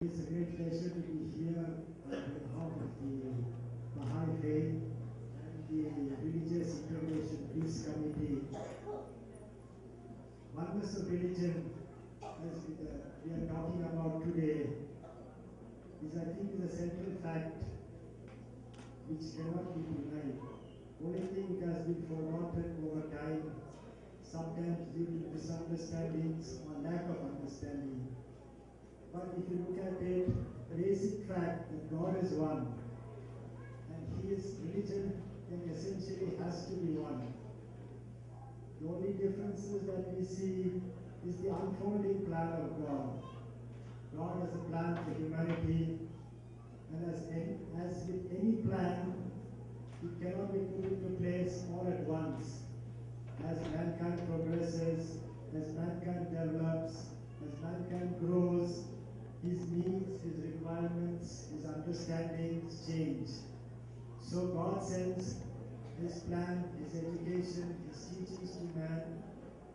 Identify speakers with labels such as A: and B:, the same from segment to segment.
A: It's a great pleasure to be here on behalf of the Baha'i Faith and the Religious Integration Peace Committee. Oneness of religion, as we are talking about today, is I think is a central fact which cannot be denied. Only thing it has been forgotten over time, sometimes due to misunderstandings or lack of understanding. But if you look at it, the basic fact that God is one, and His religion then essentially has to be one. The only differences that we see is the unfolding plan of God. God has a plan for humanity, and as with any plan, it cannot be put into place all at once. As mankind progresses, as mankind develops, as mankind grows, his needs, his requirements, his understandings change. So God sends His plan, His education, His teachings to man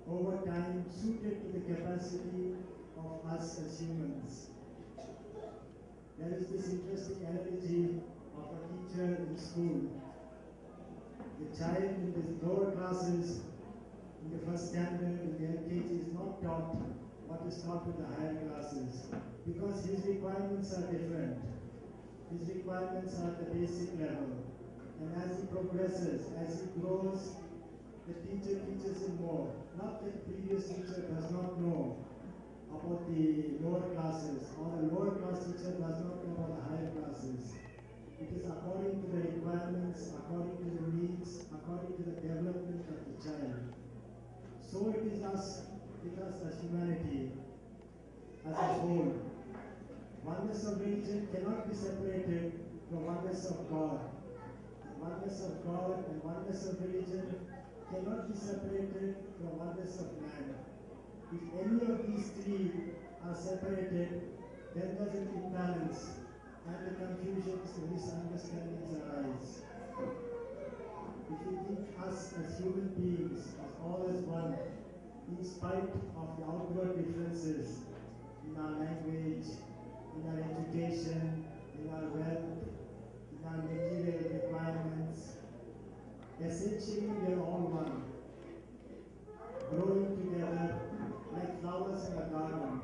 A: over time suited to the capacity of us as humans. There is this interesting analogy of a teacher in school. The child in the lower classes, in the first standard, in the LKG, is not taught what is taught in the higher classes, because his requirements are different. His requirements are at the basic level. And as he progresses, as he grows, the teacher teaches him more. Not that the previous teacher does not know about the lower classes, or the lower class teacher does not know about the higher classes. It is according to the requirements, according to the needs, according to the development of the child. So it is us, with us as humanity, as a whole. Oneness of religion cannot be separated from oneness of God. And oneness of God and oneness of religion cannot be separated from oneness of man. If any of these three are separated, then there's an imbalance, and the confusions, the misunderstandings arise. If we think us as human beings, as all as one, in spite of the outward differences in our language, in our education, in our wealth, in our material requirements, essentially we are all one, growing together like flowers in a garden.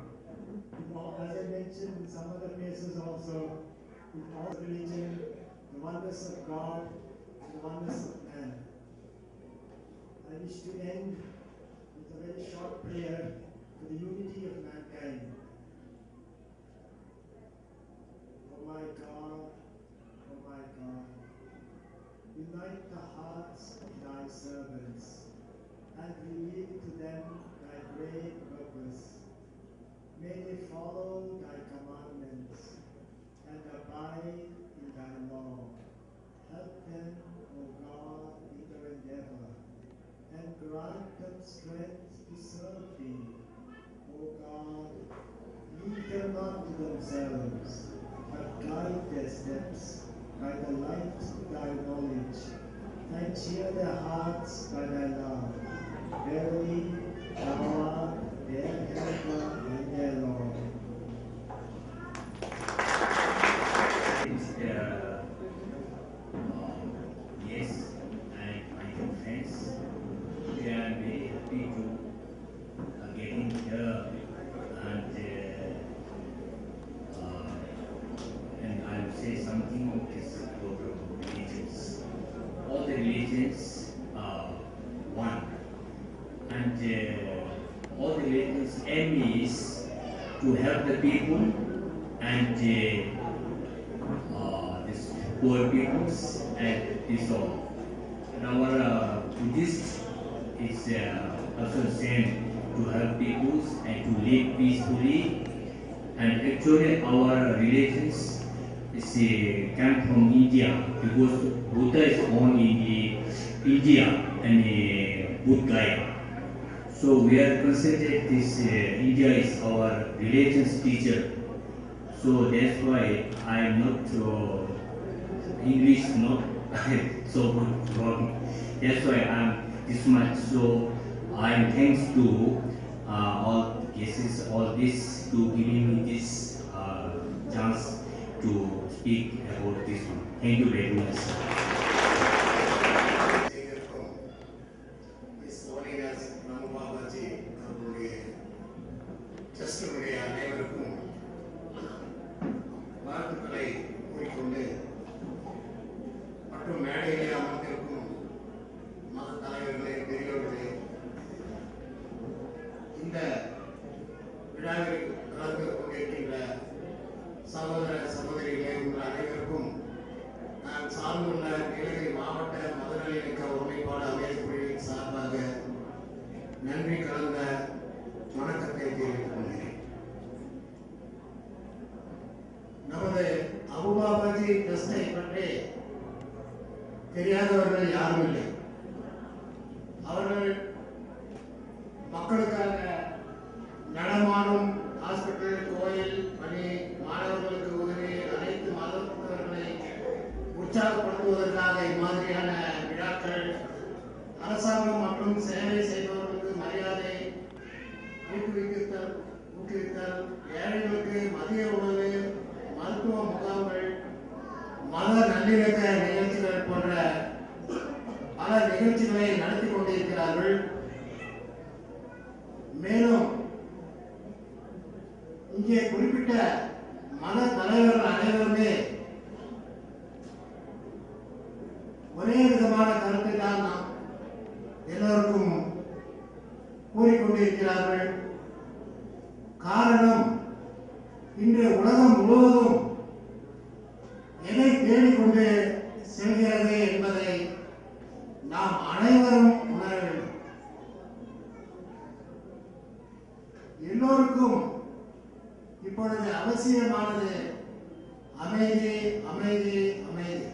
A: As I mentioned in some other places also, with all religion, the oneness of God, and the oneness of man. I wish to end with a very short prayer for the unity of mankind. Oh my God, unite the hearts of thy servants, and reveal to them thy great purpose. May they follow thy commandments, and abide in thy law. Help them, O God, in their endeavor, and grant them strength to serve thee. O God, lead them not to themselves, but guide their steps by the light of thy knowledge, and cheer their hearts by thy love. Verily, thou art their helper and their Lord.
B: Yes, and my dear friends, we are very happy to getting here, and I will say something of this program of religions. All the religions are one, and all the religions' aim is to help the people and these poor peoples and this all. And our Buddhist is also same to help peoples and to live peacefully. And actually our religions is come from India, because Buddha is born in India and Bodh Gaya. So we are considered this India is our religion's teacher. So that's why I am not English not so good from. That's why I am this much. So I am thanks to all cases, all this to giving me this to speak about this one. Thank you very much.
C: அனைவருக்கும் வாழ்த்துக்களை கூறிக்கொண்டு மற்றும் மேடையிலே அமர்ந்திருக்கும் மத தலைவர்களே, பெரியவர்களே, இந்த விழாவில் கலந்து கொண்டிருக்கின்ற சகோதர சகோதரிகளே, உங்கள் அனைவருக்கும் நான் சார்ந்துள்ள நீலகிரி மாவட்ட மதநலமிக்க ஒருமைப்பாடு அமைப்பு குழுவின் சார்பாக நன்றி கலந்த வணக்கத்தை தெரிவித்துக் கொள்கிறேன். நமது அபுபாபாஜி ட்ரஸ்டை பற்றி தெரியாதவர்கள் யாரும் இல்லை. அவர்கள் மக்களுக்காக நடமாடும் ஹாஸ்பிட்டல், கோயில் பணி, மாணவர்களுக்கு உதவி, அனைத்து மதத்தவர்களை உற்சாகப்படுத்துவதற்காக இம்மாதிரியான விழாக்கள், அரசாங்கம் மற்றும் சேவை செய்பவர்களுக்கு மரியாதை, ஊக்குவித்தல், ஏழைகளுக்கு மதிய உணவு, மருத்துவ முகாம்கள், மத நல்லிணக்க நிகழ்ச்சிகள் போன்ற பல நிகழ்ச்சிகளை நடத்தி கொண்டிருக்கிறார்கள். மேலும் இங்கே குறிப்பிட்ட மத தலைவர்கள் அனைவருமே ஒரே விதமான கருத்தை தான் நாம் எல்லோருக்கும் கூறிக்கொண்டிருக்கிறார்கள். காரணம், இன்று உலகம் முழுவதும் எதை தேடிக்கொண்டு செல்கிறது என்பதை நாம் அனைவரும் உணர வேண்டும். எல்லோருக்கும் இப்பொழுது அவசியமானது அமைதி, அமைதி, அமைதி.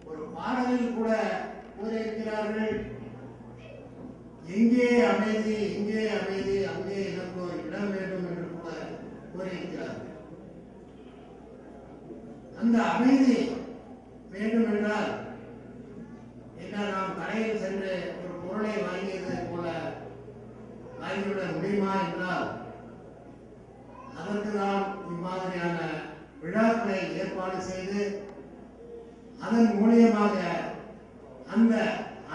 C: ஒரு பாடலில் கூட கூறியிருக்கிறார்கள், எங்கே அமைதி, இங்கே அமைதி, அங்கே எனக்கு ஒரு இடம் வேண்டும் என்று கூட கூறியிருக்கிறார்கள். அந்த அமைதி வேண்டும் என்றால் என்ன, நாம் கடையில் சென்று ஒரு பொருளை வாங்கியது போல வாங்கிவிட முடியுமா என்றால், அதற்கு நாம் இம்மாதிரியான விழாக்களை ஏற்பாடு செய்து அதன் மூலியமாக அந்த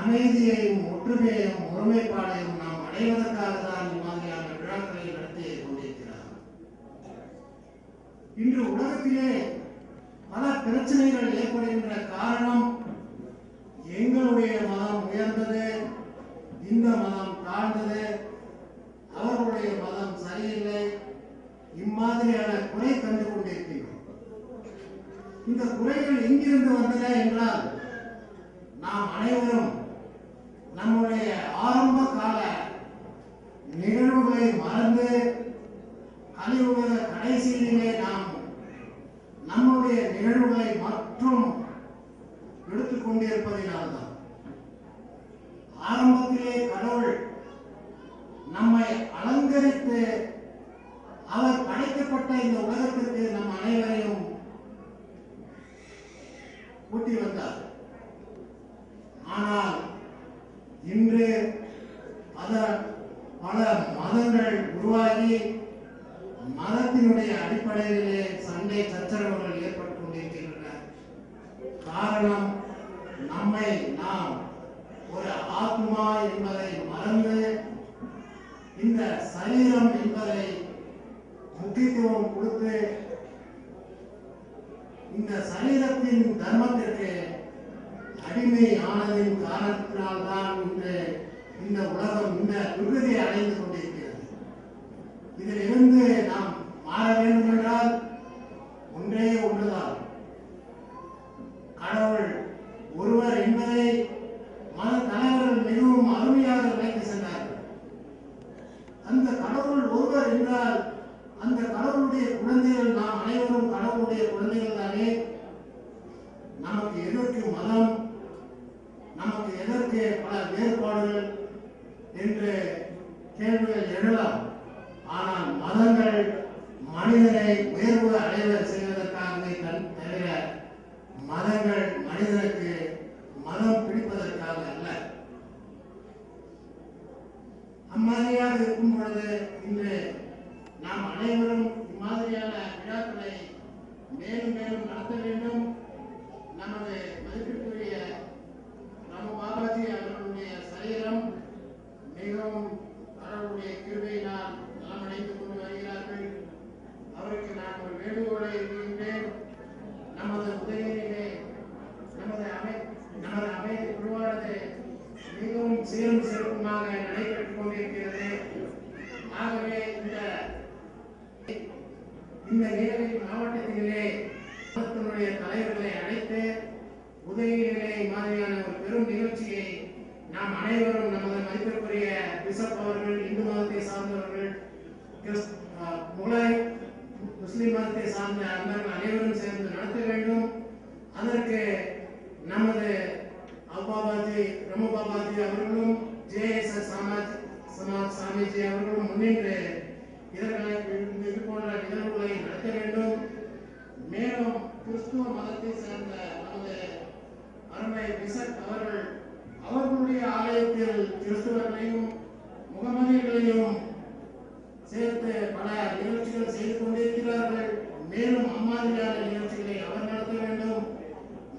C: அமைதியையும் ஒற்றுமையையும் ஒருமைப்பாடையும் நாம் அடைவதற்காக தான் இம்மாதிரியான விழாக்களை நடத்தி கொண்டிருக்கிறார். இன்று உலகத்திலே பல பிரச்சனைகள் ஏற்படுகின்ற காரணம், எங்களுடைய மதம் உயர்ந்தது, இந்த மதம் தாழ்ந்தது, அவர்களுடைய மதம் சரியில்லை, இம்மாதிரியான குறை கண்டு கொண்டிருக்கிறோம். இந்த குறைகள் எங்கிருந்து வந்தன என்றால், நாம் அனைவரும் நம்முடைய ஆரம்ப கால நிகழ்வுகளை மறந்து கலியுக கடைசியிலே நாம் நம்முடைய நிகழ்வுகளை மற்றும் எடுத்துக் கொண்டிருப்பதினால்தான். ஆரம்பத்திலே கடவுள் நம்மை அலங்கரித்து அவர் படைக்கப்பட்ட இந்த உலகத்திற்கு நம் அனைவரையும் கூட்டி வந்தார். ஆனால் இன்று பல மதங்கள் உருவாகி மதத்தினுடைய அடிப்படையிலே சண்டை சச்சரவுகள் ஏற்பட்டுக் கொண்டிருக்கின்றன. காரணம், நம்மை நாம் ஒரு ஆத்மா என்பதை மறந்து இந்த சரீரம் என்பதை முக்கியத்துவம் கொடுத்து இந்த சரீரத்தின் தர்மத்திற்கு அடிமை ஆனதின் காரணத்தினால்தான் இன்று இந்த உலகம் இந்த துர்கதியை அடைந்து கொண்டிருக்கிறது. இதில் இருந்து நாம் மாற வேண்டும் என்றால் ஒன்றே ஒன்றுதான், கடவுள் ஒருவர் என்பதை மத தலைவர்கள் மிகவும் அருமையாக விளக்கி சென்றார்கள். அந்த கடவுள் ஒருவர் என்றால் அந்த கடவுளுடைய குழந்தைகள் நாம் அனைவரும் கடவுளுடைய குழந்தைகள் தானே. நமக்கு எதற்கு மதம், நமக்கு எதற்கு பல வேறுபாடுகள் என்று கேள்விகள் எழலாம். ஆனால் மதங்கள் மனிதனை உயர்வு அடைய செய்வதற்காகவே தவிர மதங்கள் மனிதனுக்கு மதம் பிடிப்பதற்காக அல்ல. அம்மாதிரியாக இருக்கும் பொழுது இன்று நாம் அனைவரும் இம்மாதிரியான விழாக்களை மேலும் மேலும் நடத்த வேண்டும். நமது மதிப்பிற்குரிய நம்ம பாபாஜி அவர்களுடைய சரீரம் மிகவும் கடவுளுடைய கிருபையினால் நலமடைந்து கொண்டு வருகிறார்கள். அவருக்கு நான் ஒரு வேண்டுகோளை இருக்கின்றேன். நமது உதவியிலே நமது அமைதி குழுவானது மிகவும் சீரும் சிறப்புமாக நடைபெற்றுக் கொண்டிருக்கிறது. ஆகவே இந்த நீலகிரி மாவட்டத்திலே தன்னுடைய தலைவர்களை அழைத்து உதவியிலே மாதிரியான ஒரு பெரும் நிகழ்ச்சியை நாம் அனைவரும் நமது மதிப்பிற்குரிய பிஷப் அவர்கள், இந்து மதத்தை சார்ந்தவர்கள், முஸ்லிம் மதத்தை சார்ந்த அன்பர்கள் அனைவரும் சேர்ந்து நடத்த வேண்டும். அதற்கு நமது அப்பாபாஜி ரமபாபாஜி அவர்களும் ஜேஎஸ்எஸ் சமாஜ் சாமிஜி அவர்களும் முன்னின்று இது போன்ற நிகழ்வுகளை நடத்த வேண்டும். மேலும் கிறிஸ்துவ மதத்தை சேர்ந்த நமது அருமை பிஷப் அவர்கள் அவர்களுடைய ஆலயத்தில் கிறிஸ்துவர்களையும் முகமதியர்களையும் சேர்த்து பல நிகழ்ச்சிகள் செய்து கொண்டிருக்கிறார்கள். மேலும் அம்மாதிரியான நிகழ்ச்சிகளை அவர் நடத்த வேண்டும்.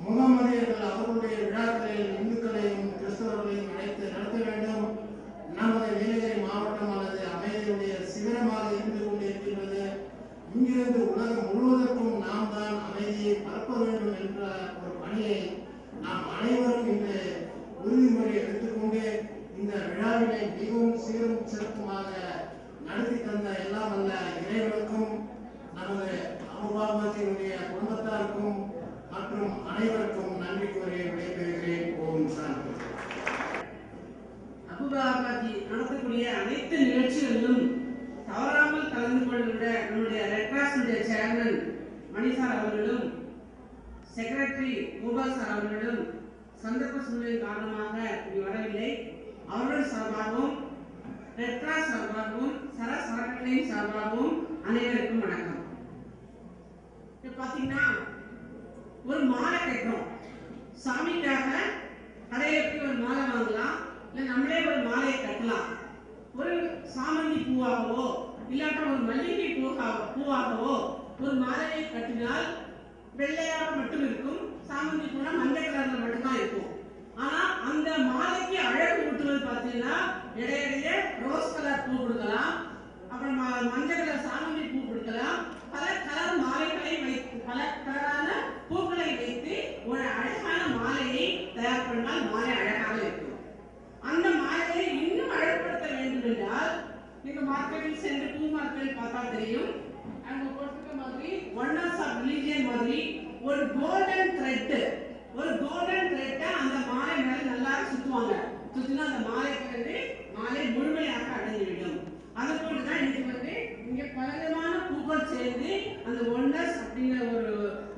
C: முகமதியர்கள் அவர்களுடைய விழாக்களில் இந்துக்களையும் கிறிஸ்தவர்களையும் அழைத்து நடத்த வேண்டும். நமது நீலகிரி மாவட்டம் அல்லது அமைதியுடைய சிகரமாக இருந்து கொண்டிருக்கின்றது. இங்கிருந்து உலகம் முழுவதற்கும் நாம் தான் அமைதியை பரப்ப வேண்டும் என்ற ஒரு பணியை நாம் அனைவரும் இன்று உறுதிமொழி எடுத்துக்கொண்டு இந்த விழாவினை மிகவும் சீரும் சிறப்புமாக நடத்தி தந்த எல்லாம் வல்ல இறைவனுக்கும் நமது அபுபாபாஜியினுடைய குடும்பத்தாருக்கும் மற்றும் அனைவருக்கும் நன்றி கூறி விடைபெறுகிறேன். ஓம் சாந்தி.
D: அபுபாபாஜி நடத்தக்கூடிய அனைத்து நிகழ்ச்சிகளிலும் தவறாமல் கலந்து கொள்கிற நம்முடைய ரெட் கிராஸுடைய சேர்மன் மணிசார் அவர்களும் செக்ரட்டரி கோபால் சார் அவர்களும் சந்தர்ப்ப சூழ்நிலை காரணமாக இங்கு வரவில்லை. அவர்கள் சார்பாகவும் ரெட் கிராஸ் சார்பாகவும் சரஸ் அறக்கட்டளையின் சார்பாகவும் அனைவருக்கும் வணக்கம். இப்ப பாத்தீங்கன்னா ஒரு மாலை கட்டுறோம். சாமிக்காக கடையில போய் ஒரு மாலை வாங்கலாம், இல்ல நம்மளே ஒரு மாலையை கட்டலாம். ஒரு சாமந்தி பூவாகவோ இல்லாட்ட ஒரு மல்லிகை பூவாகவோ ஒரு மாலையை கட்டினால் வெள்ளையாக மட்டும் இருக்கும். சாமந்தி பூனா மஞ்சள் கலர்ல மட்டும்தான் இருக்கும். ஆனா அந்த மாலைக்கு அழகு ஊட்டுவது பார்த்தீங்கன்னா இடையிடையே ரோஸ் கலர் பூ கொடுக்கலாம், அப்புறம் மஞ்சள் கலர் சாமந்தி பூ கொடுக்கலாம். பல கலர் மாலைகளை வைத்து பல கலரான பூக்களை வைத்து ஒரு அழகான மாலையை தயார் பண்ணால் மாலை அழகாக இருக்கும். அந்த மாலையை இன்னும் அழகுபடுத்த வேண்டும் என்றால் நீங்க மார்க்கெட்டில் சென்று பூ மார்க்கெட்டில் பார்த்தா தெரியும். அங்க போட்டுக்க மாதிரி ஒன்னர்ஸ் ஆஃப் ரிலிஜியன் மாதிரி ஒரு கோல்டன் த்ரெட் அந்த மாலை மேல நல்லா சுத்துவாங்க. சுத்தினா அந்த மாலை முழுமையாக அடைந்துவிடும். அதை போட்டுதான் இன்னைக்கு இங்க பலவிதமான பூக்கள் சேர்ந்து அந்த ஒன்னர்ஸ் அப்படிங்கிற ஒரு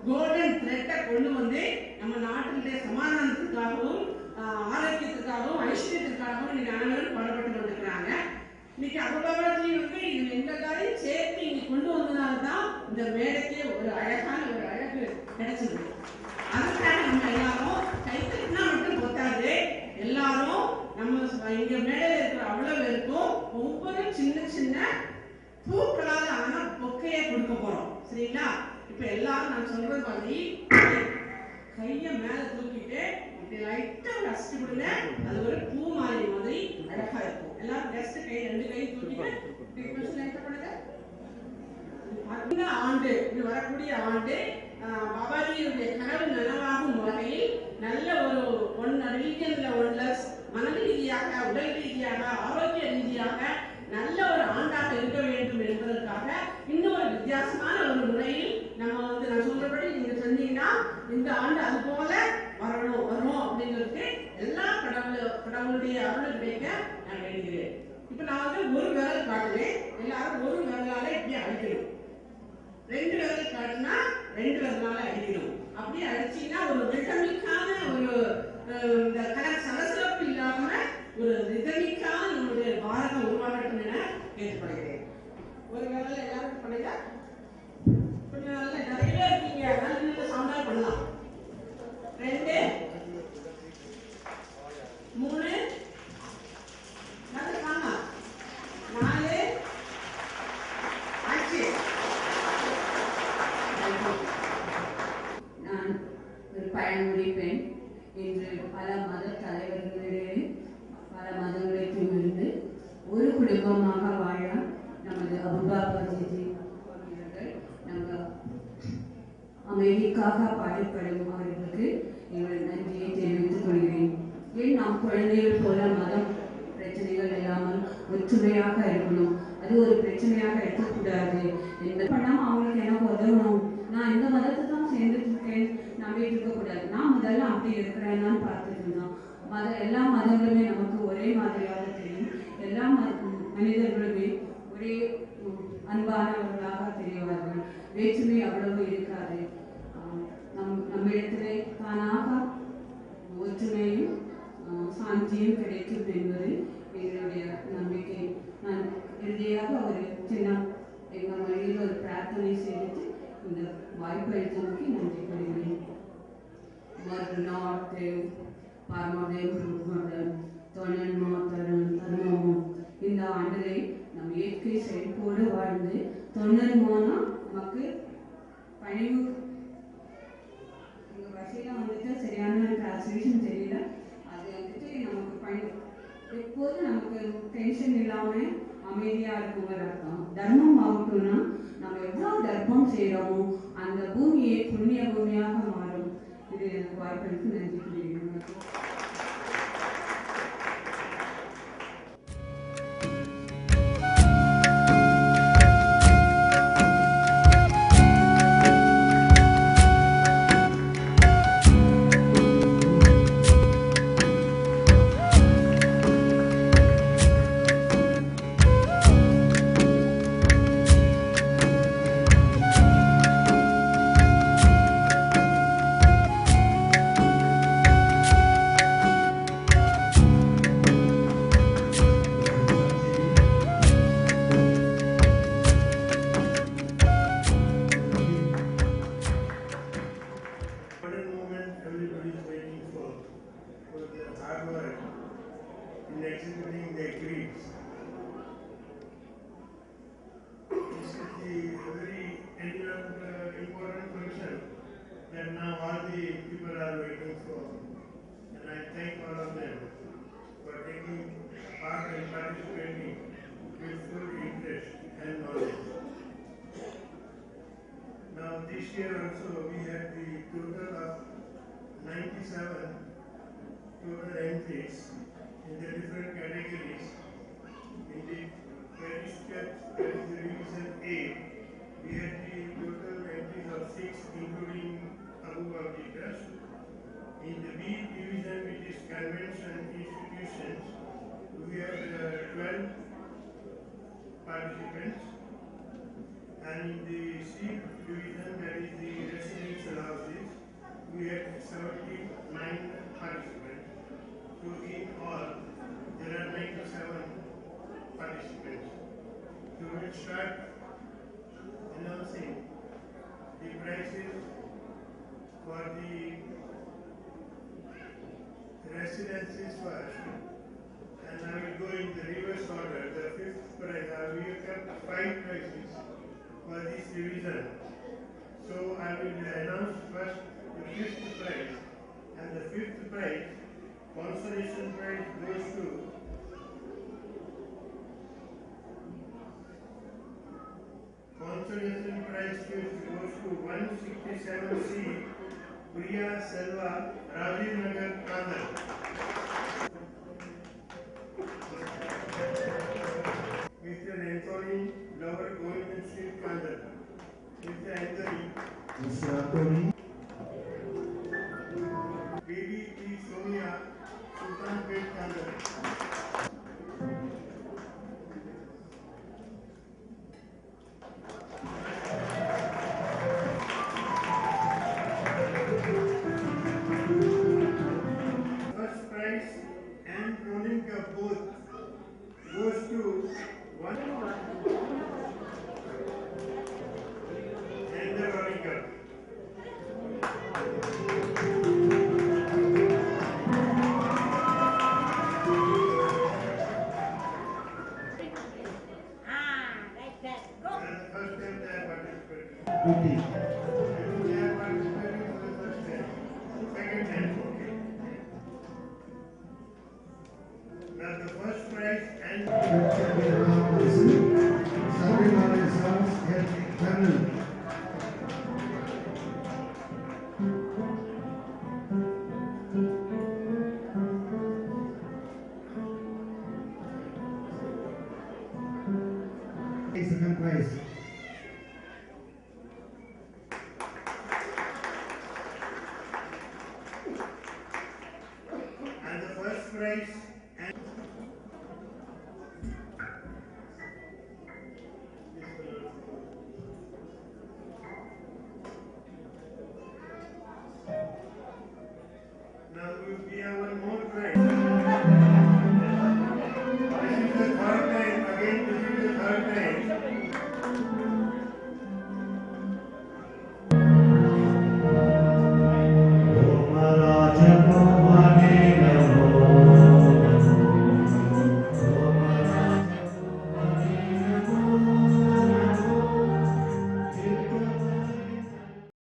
D: கோல்டன் த்ரெட்டை கொண்டு வந்து நம்ம நாட்டினுடைய சமாதானத்துக்காகவும் ஆரோக்கியத்துக்காகவும் ஐஸ்வர்யத்துக்காகவும் இன்னைக்கு அனைவரும் பாடுபட்டு கொண்டிருக்கிறாங்க. இன்னைக்கு அபுபாபாஜி இது எல்லாரையும் சேர்த்து இங்க கொண்டு வந்ததால்தான் இந்த மேடைக்கே ஒரு அழகான ஒரு அழகு கிடைச்சது. அதுக்காக நம்ம எல்லாரும் கைத்தட்டினா மட்டும் பொத்தாது. எல்லாரும் நம்ம இங்க மேடையில இருக்கிற அவ்வளவு பேருக்கும் ஒவ்வொரு சின்ன சின்ன பூக்களால் ஆன பொக்கையை கொடுக்க போறோம். சரிங்களா? இப்ப எல்லாரும் நான் சொல்றது மாதிரி கைய மேல தூக்கிட்டு இப்படி லைட்டா ரசிச்சு கொடுங்க. அது ஒரு பூ மாலை மாதிரி அழகா இருக்கும். எல்லாரும் ஜஸ்ட் ரெண்டு கை தூக்கிட்டு லைட்டா பண்ணுங்க. இந்த ஆண்டு இது வரக்கூடிய ஆண்டு பாபாஜியுடைய கனவு நனவாகும் வகையில் நல்ல ஒரு ரிலிஜன்ல ஒன்லஸ் மன ரீதியாக உடல் ரீதியாக ஆரோக்கிய ரீதியாக நல்ல ஒரு ஆண்டாக இருக்க வேண்டும் என்பதற்காக இன்னொரு வித்தியாசமான ஒரு முறையில் நம்ம நான் சொல்றபடி நீங்க சொன்னீங்கன்னா இந்த ஆண்டு அது போல வரும் அப்படிங்கிறது எல்லா கடவுளுடைய அருள் கிடைக்க நான் வேண்டுகிறேன். இப்ப நான் ஒரு விரல் காட்டுவேன். எல்லாரும் ஒரு விரலால இப்படி அடிக்கணும். ரெண்டு விரல் காட்டினா ரெண்டு விரலால அடிக்கணும். அப்படியே அடிச்சீங்கன்னா ஒரு ரிதமிக்கான ஒரு இந்த சலசலப்பு இல்லாம ஒரு ரிதமிக்கான நம்முடைய பாரதம் உருவாகட்டும் என கேட்டுக்கொள்கிறேன். ஒரு விரல் எல்லாரும் பண்ணுங்க. கொஞ்சம் நல்ல நிறைய இருக்கீங்க, நல்ல சவுண்டா பண்ணலாம். 2 3 நல்ல 4 5
E: அமைதிக்காக பாடுபடும் அவர்களுக்கு எங்கள் நன்றியை தெரிவித்துக் கொள்கிறேன். ஏன் நாம் குழந்தைகள் போல மதம் பிரச்சனைகள் இல்லாமல் ஒற்றுமையாக இருக்கணும், அது ஒரு பிரச்சனையாக இருக்கக்கூடாது என்பது பண்ணாமல் அவங்களுக்கு எனக்கு உதவணும், நான் இந்த மதத்தை தான் சேர்ந்துட்டு இருக்கேன் நம்பிட்டு இருக்கக்கூடாது. நான் முதல்ல அப்படி இருக்கிறேன்னு பார்த்துட்டு இருந்தோம். எல்லா மதங்களுமே நமக்கு ஒரே மாதிரியாக தெரியும், எல்லா மனிதர்களுமே ஒரே அன்பானவர்களாக தெரிவார்கள், வேற்றுமை அவ்வளவு இருக்காது. நம்மிடத்திலே தானாக ஒற்றுமையும் சாந்தியும் கிடைக்கும் என்பது எங்களுடைய நம்பிக்கை. நான் இறுதியாக ஒரு சின்ன எங்கள் மொழியில் ஒரு பிரார்த்தனை செய்து இந்த வாய்ப்பு அளித்தமைக்கு நன்றி கூறுகிறேன். இந்த ஆண்டிலே நம் இயற்கை செழிப்போடு வாழ்ந்து தொண்ணூறுமானா நமக்கு பணிவு எங்கள் வசதியில் வந்துட்டு சரியான டிரான்ஸ்லேஷன் தெரியல. அது வந்துட்டு நமக்கு எப்போது நமக்கு டென்ஷன் இல்லாமல் அமைதியாக இருக்குங்கிற அர்த்தம். தர்மம் ஆகட்டும்னா நம்ம எவ்வளோ தர்மம் செய்கிறோமோ அந்த பூமியை புண்ணிய பூமியாக மாறும். இது எனக்கு வாய்ப்பளித்து நன்றி கூறுகிறேன்.
A: in executing their creeds. This is the very important function that now all the people are waiting for. And I thank all of them for taking part and participating with full interest and knowledge. Now this year also we had the total of 97 total entries in the different categories. In the Division A, we had the total entries of 6, including Abu Bakr Trust. In the B Division, which is Convention Institutions, we had 12 participants. And in the C Division, that is the residential houses, we had 79 participants. So in all, there are 97 participants. So we'll start announcing the prices for the residences first, and I will go in the reverse order. The fifth prize, we have kept 5 prizes for this division. So I will announce first the 5th prize, and the 5th prize, consolation prize, goes to goes to 167C Priya Selva, Rajiv Nagar, Kandal. Mr. Anthony Lower Govind Street, Kandal. Mr. Anthony. Baby T. Sonia, Sultanpet, Kandal. First prize and rolling cup both goes to one and the rolling cup.
F: Like that. Go.
A: And the first time they are participating.